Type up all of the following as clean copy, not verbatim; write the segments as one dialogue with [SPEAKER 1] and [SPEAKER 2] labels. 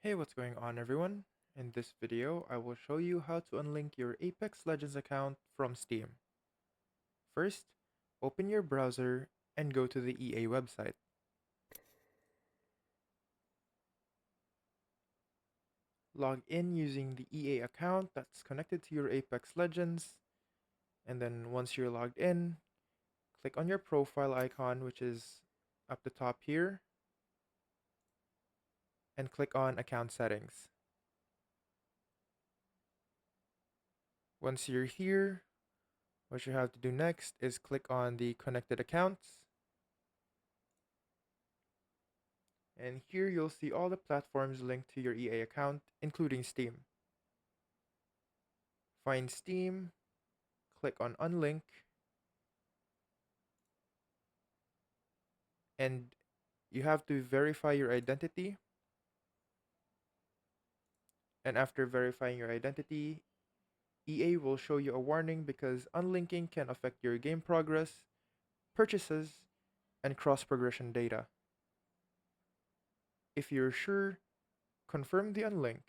[SPEAKER 1] Hey, what's going on everyone? In this video, I will show you how to unlink your Apex Legends account from Steam. First, open your browser and go to the EA website. Log in using the EA account that's connected to your Apex Legends, and then once you're logged in, click on your profile icon, which is up the top here, and click on Account Settings. Once you're here, what you have to do next is click on the Connected Accounts. And here you'll see all the platforms linked to your EA account, including Steam. Find Steam, click on Unlink, and you have to verify your identity. And after verifying your identity, EA will show you a warning because unlinking can affect your game progress, purchases, and cross-progression data. If you're sure, confirm the unlink.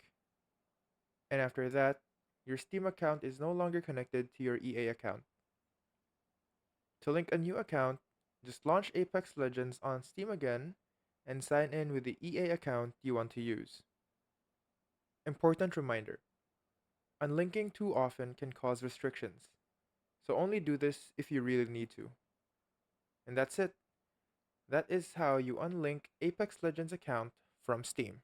[SPEAKER 1] And after that, your Steam account is no longer connected to your EA account. To link a new account, just launch Apex Legends on Steam again and sign in with the EA account you want to use. Important reminder: unlinking too often can cause restrictions, so only do this if you really need to. And that's it. That is how you unlink Apex Legends account from Steam.